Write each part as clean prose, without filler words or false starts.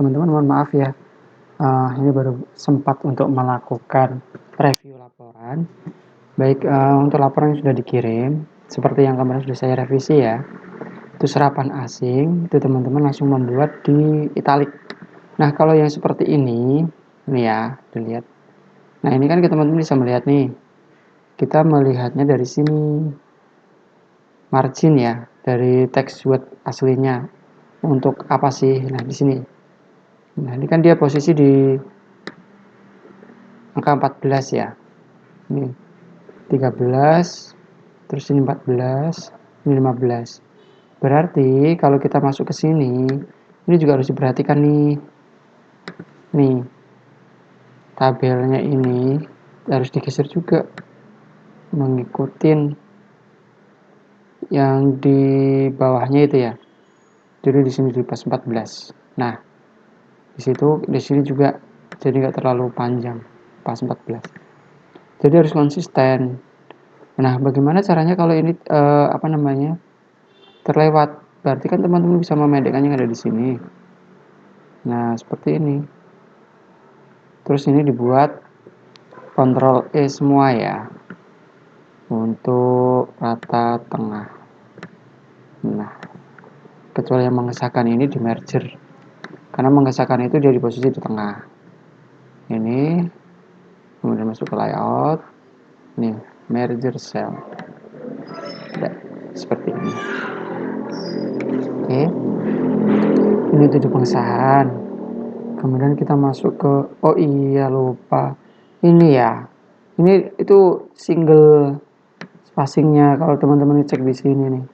teman-teman mohon maaf ya, ini baru sempat untuk melakukan review laporan. Baik, untuk laporan yang sudah dikirim, seperti yang kemarin sudah saya revisi ya, itu serapan asing, itu teman-teman langsung membuat di italik. Nah, kalau yang seperti ini ya, dilihat. Nah, ini kan teman-teman bisa melihat nih, kita melihatnya dari sini, margin ya, dari text word aslinya. Untuk apa sih? Nah, di sini. Nah, ini kan dia posisi di angka 14 ya. Ini 13, terus ini 14, ini 15. Berarti kalau kita masuk ke sini, ini juga harus diperhatikan nih. Nih, tabelnya ini harus digeser juga mengikutin yang di bawahnya itu ya. Jadi di sini di pas 14. Nah, di sini juga jadi nggak terlalu panjang pas 14. Jadi harus konsisten. Nah, bagaimana caranya kalau ini terlewat? Berarti kan teman-teman bisa memendekkan yang ada di sini. Nah, seperti ini. Terus ini dibuat Ctrl E semua ya. Untuk rata tengah. Nah, kecuali yang mengesahkan ini di merger. Karena mengesahkan itu dia di posisi di tengah. Ini kemudian masuk ke layout. Nih, merger cell. Nah, seperti ini. Oke. Ini tujuh pengesahan. Kemudian kita masuk ke, oh iya lupa, ini ya, ini itu single spacingnya. Kalau teman-teman cek di sini nih,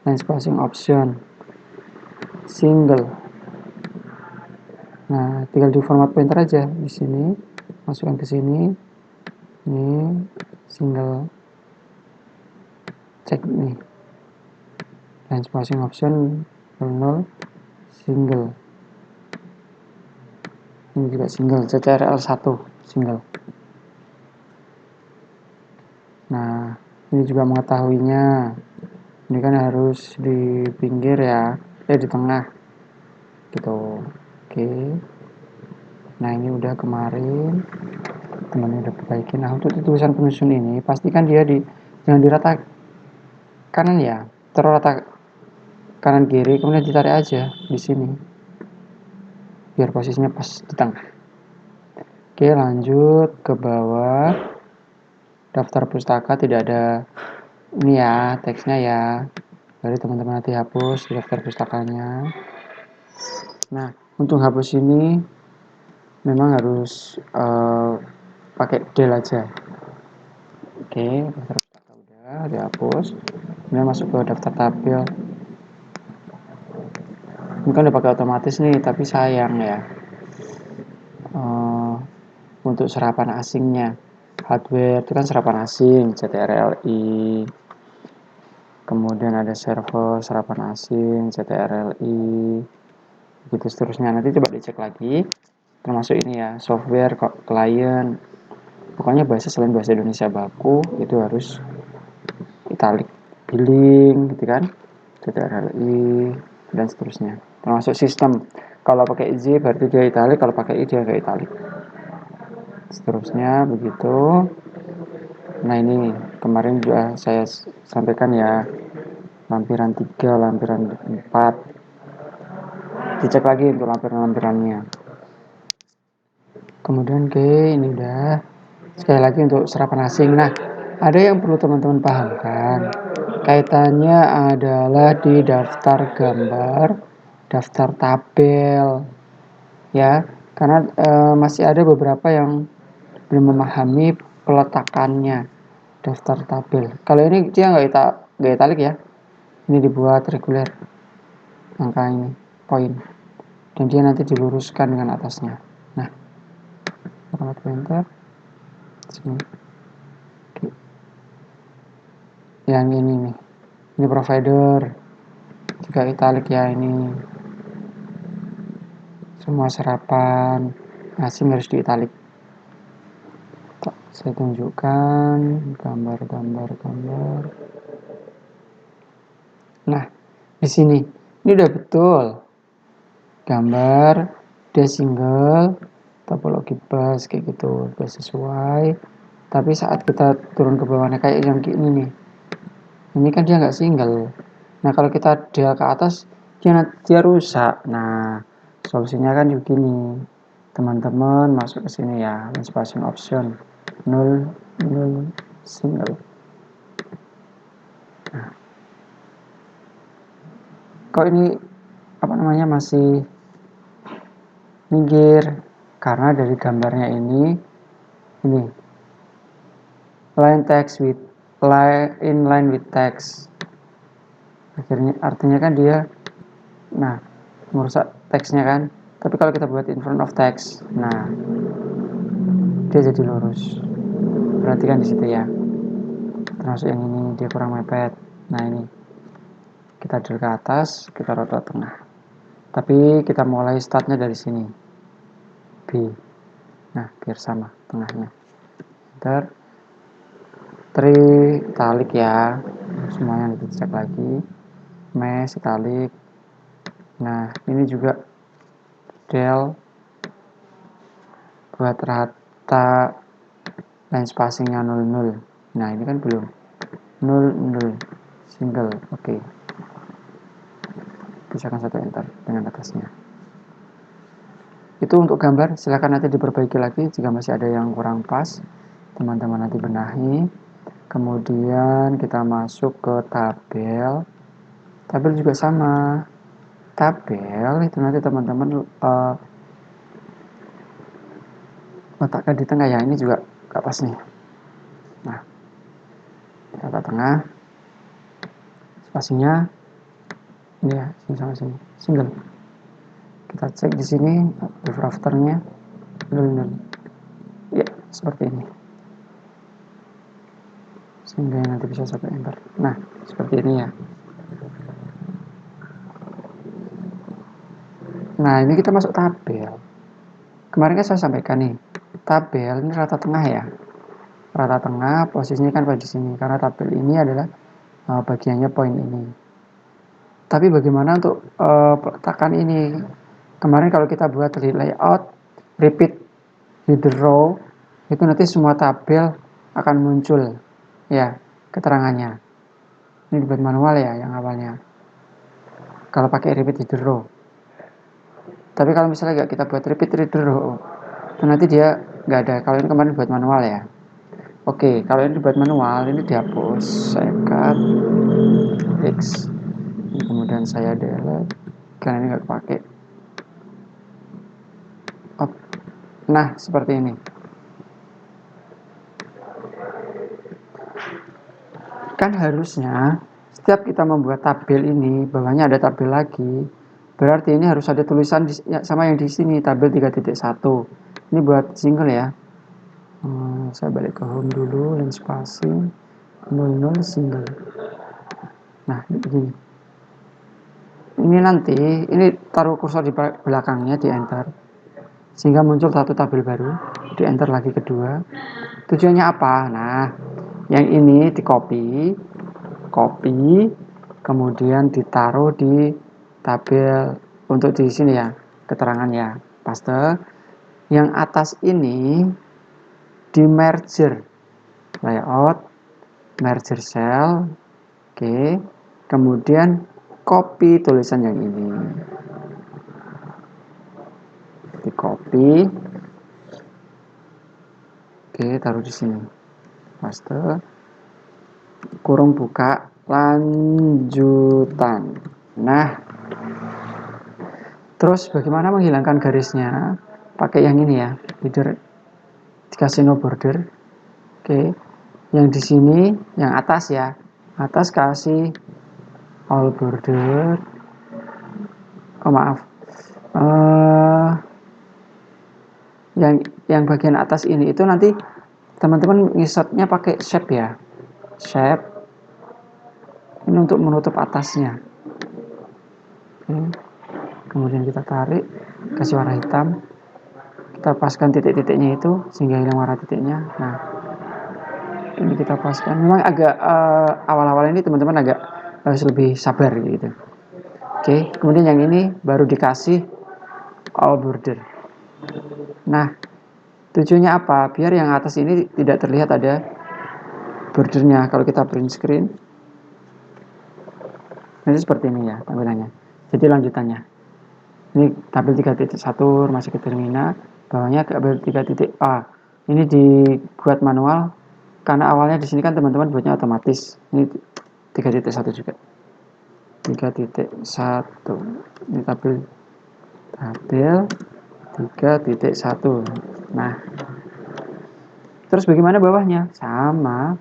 line spacing option single. Nah, tinggal di format pointer aja di sini, masukkan ke sini, ini single, cek nih, line spacing option 0 single. Ini juga single, CTRL 1 single. Nah, ini juga mengetahuinya. Ini kan harus di pinggir ya, di tengah gitu. Oke. Nah, ini udah kemarin teman udah perbaiki. Nah, untuk tulisan penyusun ini pastikan dia jangan dirata kanan ya, terus rata kanan kiri, kemudian ditarik aja di sini biar posisinya pas di tengah. Oke, lanjut ke bawah. Daftar pustaka tidak ada ini ya, teksnya ya. Jadi teman-teman nanti hapus di daftar pustakanya. Nah, untuk hapus ini memang harus pakai del aja. Oke, daftar pustaka udah dihapus. Kemudian masuk ke daftar tabel. Ini kan udah pakai otomatis nih, tapi sayang ya. Untuk serapan asingnya, hardware itu kan serapan asing, CTRLI. Kemudian ada server serapan asing, CTRLI. Begitu seterusnya. Nanti coba dicek lagi. Termasuk ini ya, software klien. Pokoknya bahasa selain bahasa Indonesia baku itu harus italic, billing gitu kan, CTRLI dan seterusnya. Termasuk sistem. Kalau pakai Z berarti dia italic, kalau pakai I dia nggak italic. Seterusnya begitu. Nah, ini kemarin juga saya sampaikan ya, lampiran 3, lampiran 4. Dicek lagi untuk lampiran-lampirannya. Kemudian ini udah. Sekali lagi untuk serapan asing. Nah, ada yang perlu teman-teman pahamkan. Kaitannya adalah di daftar gambar, daftar tabel. Ya, karena masih ada beberapa yang belum memahami peletakannya daftar tabel. Kalau ini dia nggak italik ya. Ini dibuat reguler angka ini, poin. Dan dia nanti diluruskan dengan atasnya. Nah, format pointer sini. Oke. Yang ini nih. Ini provider. Juga italik ya ini. Semua serapan asing harus di italik. Saya tunjukkan gambar. Nah, di sini ini udah betul gambar dia single, topologi bus kayak gitu udah sesuai. Tapi saat kita turun ke bawahnya kayak yang ini nih, ini kan dia nggak single. Nah kalau kita dia ke atas dia rusak. Nah solusinya kan begini, teman-teman masuk ke sini ya, spacing option 0 0 single. Nah, kok ini apa namanya masih minggir karena dari gambarnya ini line text with in line with text, akhirnya artinya kan dia merusak teksnya kan. Tapi kalau kita buat in front of text, nah dia jadi lurus. Perhatikan di situ ya, termasuk yang ini dia kurang mepet. Nah ini kita drag ke atas, kita rotot tengah, tapi kita mulai startnya dari sini B. Nah biar sama tengahnya. Enter italic ya, semuanya dicek lagi, mesh italic. Nah ini juga del buat rata line spacingnya 00. Nah ini kan belum 00 single. Oke. Pisahkan satu enter dengan atasnya. Itu untuk gambar, silahkan nanti diperbaiki lagi jika masih ada yang kurang pas, teman-teman nanti benahi. Kemudian kita masuk ke tabel. Tabel juga sama. Tabel itu nanti teman-teman letakkan di tengah ya, ini juga gak pas nih. Nah kita tengah, spasinya ini ya, sini sama sini single. Kita cek di sini rafternya 00 ya, seperti ini, sehingga nanti bisa sampai enter. Nah seperti ini ya. Nah ini kita masuk tabel. Kemarin kan saya sampaikan nih, tabel ini rata tengah ya, rata tengah posisinya kan pada sini karena tabel ini adalah bagiannya poin ini. Tapi bagaimana untuk peletakan ini? Kemarin kalau kita buat layout repeat header row, itu nanti semua tabel akan muncul ya keterangannya. Ini dibuat manual ya yang awalnya kalau pakai repeat header row. Tapi kalau misalnya kita buat repeat header row, itu nanti dia nggak ada. Kalau ini kemarin buat manual ya. Oke, kalau ini dibuat manual, ini dihapus. Saya cut X, kemudian saya delete karena ini nggak pakai. Nah seperti ini. Kan harusnya setiap kita membuat tabel ini, bawahnya ada tabel lagi, berarti ini harus ada tulisan sama yang di sini, tabel 3.1. Ini buat single ya. Saya balik ke home dulu, line spacing 00 single. Nah begini. Ini nanti, ini taruh kursor di belakangnya, di enter, sehingga muncul satu tabel baru, di enter lagi kedua. Tujuannya apa? Nah yang ini di copy, kemudian ditaruh di tabel untuk di sini ya, keterangan ya, paste. Yang atas ini di merger, layout, merger cell, oke. Kemudian copy tulisan yang ini, di copy, oke, taruh di sini, paste, kurung buka, lanjutan. Nah terus bagaimana menghilangkan garisnya? Pakai yang ini ya, header dikasih no border. Oke. Yang di sini yang atas ya, atas kasih all border. Oh maaf, yang bagian atas ini itu nanti teman-teman ngisatnya pakai shape ya, shape ini untuk menutup atasnya. Oke. Kemudian kita tarik, kasih warna hitam, kita paskan titik-titiknya itu sehingga hilang warna titiknya. Nah ini kita paskan. Memang agak awal-awal ini teman-teman agak harus lebih sabar gitu. Oke, kemudian yang ini baru dikasih all border. Nah, tujuannya apa? Biar yang atas ini tidak terlihat ada bordernya. Kalau kita print screen, nanti seperti ini ya tampilannya. Jadi lanjutannya. Ini tabel 3.1 masih ke terminal, bawahnya tabel 3.A. Ini dibuat manual karena awalnya di sini kan teman-teman buatnya otomatis. Ini 3.1 juga. 3.1. Ini tabel 3.1. Nah, terus bagaimana bawahnya? Sama,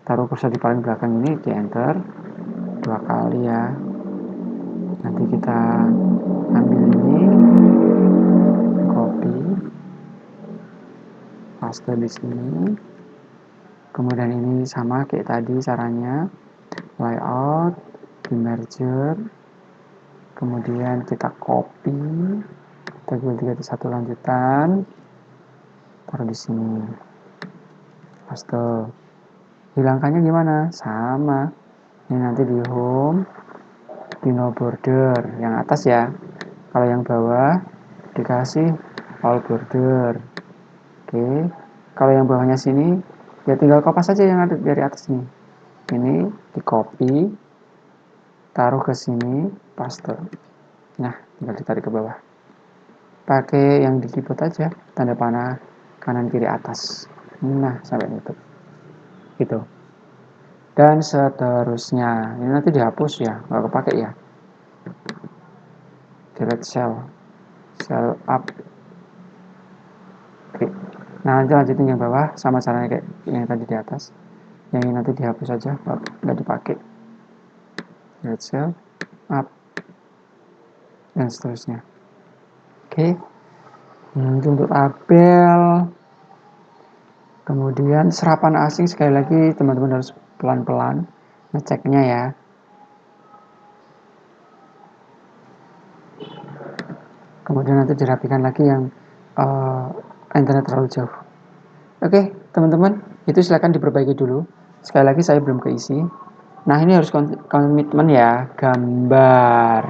taruh kursor di paling belakang ini, di enter 2 kali ya. Nanti kita ambil ini, copy, paste di sini. Kemudian ini sama kayak tadi caranya, layout, di merger, kemudian kita copy, tabel 3.1 lanjutan, taruh di sini, paste. Hilangkannya gimana? Sama. Ini nanti di home, di no border, yang atas ya. Kalau yang bawah dikasih all border. Oke. Kalau yang bawahnya sini, ya tinggal kopas saja yang ada dari atas ini. Ini di copy, taruh ke sini, paste. Nah, tinggal ditarik ke bawah. Pakai yang di keyboard aja, tanda panah kanan kiri atas. Nah, sampai nutup. Gitu. Dan seterusnya. Ini nanti dihapus ya, nggak kepake ya. Delete cell up. Oke. Nah, nanti lanjutin yang bawah sama caranya kayak yang tadi di atas. Yang ini nanti dihapus saja, nggak dipakai. Delete cell up dan seterusnya. Oke. Nanti untuk tabel. Kemudian serapan asing sekali lagi teman-teman harus pelan-pelan ngeceknya ya. Kemudian nanti dirapikan lagi yang internet terlalu jauh. Oke, teman-teman, itu silakan diperbaiki dulu. Sekali lagi saya belum keisi. Nah, ini harus komitmen ya, gambar.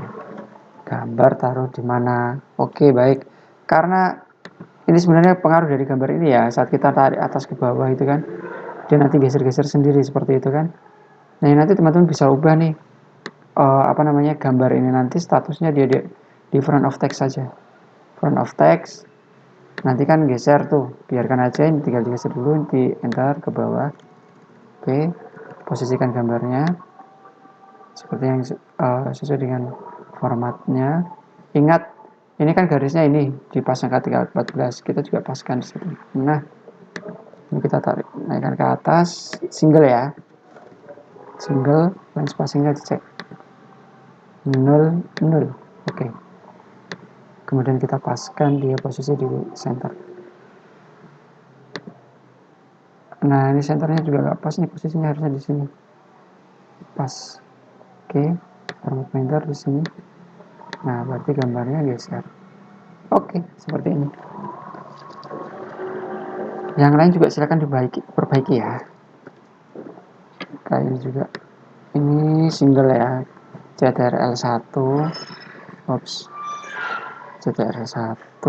Gambar taruh di mana? Oke, baik. Karena ini sebenarnya pengaruh dari gambar ini ya, saat kita tarik atas ke bawah itu kan, dia nanti geser-geser sendiri seperti itu kan. Nah, nanti teman-teman bisa ubah nih gambar ini nanti statusnya dia di front of text saja. Front of text nanti kan geser tuh, biarkan aja ini tinggal digeser dulu, di enter ke bawah. Oke, posisikan gambarnya seperti yang sesuai dengan formatnya. Ingat, ini kan garisnya ini dipasang ke 314, kita juga paskan di situ. Nah, ini kita tarik, naikkan ke atas, single ya, single, dan spacingnya dicek 0, 0. Oke. Kemudian kita paskan dia posisi di center. Nah, ini senternya juga nggak pas nih, posisinya harusnya di sini. Pas. Oke. Format painter di sini. Nah, berarti gambarnya geser. Oke, seperti ini. Yang lain juga silakan diperbaiki ya. Kayak ini juga. Ini single ya. CTRL1. Oops. CTRL1.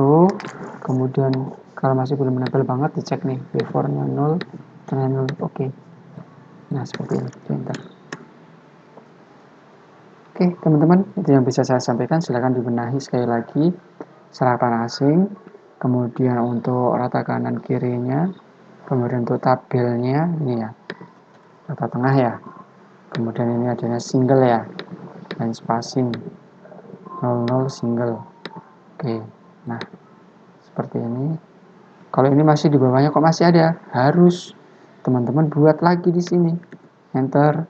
Kemudian kalau masih belum menempel banget dicek nih. B4-nya 0, tengah 0. Oke. Nah, seperti ini. Enter. Oke, teman-teman, itu yang bisa saya sampaikan. Silakan dibenahi sekali lagi serapan asing, kemudian untuk rata kanan kirinya, kemudian untuk tabelnya ini ya, rata tengah ya, kemudian ini adanya single ya, dan spacing 00 single. Oke, nah seperti ini. Kalau ini masih di bawahnya kok masih ada, harus teman-teman buat lagi di sini, enter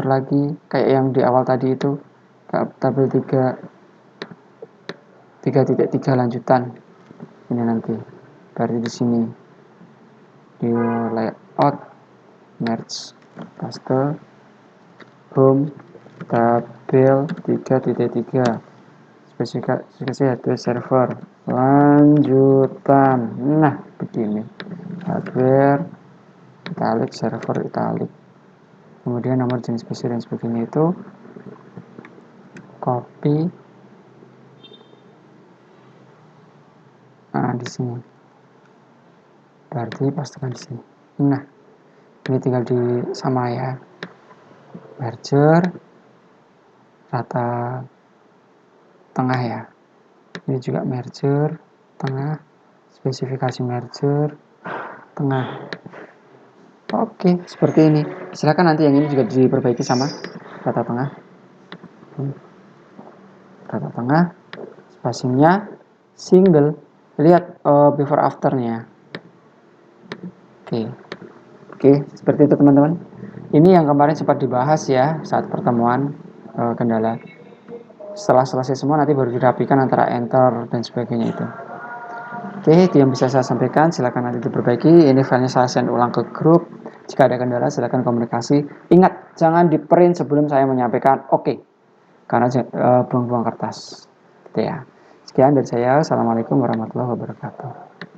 lagi kayak yang di awal tadi itu, tabel 3.3 lanjutan. Ini nanti baru di sini di layout, merge, paste, home, tabel 3.3, spesifikasi hardware server, lanjutan. Nah, begini, hardware italic, server italic, kemudian nomor jenis PC dan sebagainya itu copy, Nah, di sini. Berarti pastikan di sini. Nah, ini tinggal di sama ya. Merger rata tengah ya. Ini juga merger tengah, spesifikasi merger tengah. Oke, seperti ini. Silakan nanti yang ini juga diperbaiki sama rata tengah. Rata tengah, spacingnya single. Lihat before afternya. Oke, seperti itu teman-teman. Ini yang kemarin sempat dibahas ya saat pertemuan kendala. Setelah selesai semua nanti baru dirapikan antara enter dan sebagainya itu. Oke, itu yang bisa saya sampaikan. Silakan nanti diperbaiki. Ini filenya saya send ulang ke grup. Jika ada kendala silakan komunikasi. Ingat, jangan di print sebelum saya menyampaikan oke. Karena buang-buang kertas. Gitu ya. Sekian dari saya. Assalamualaikum warahmatullahi wabarakatuh.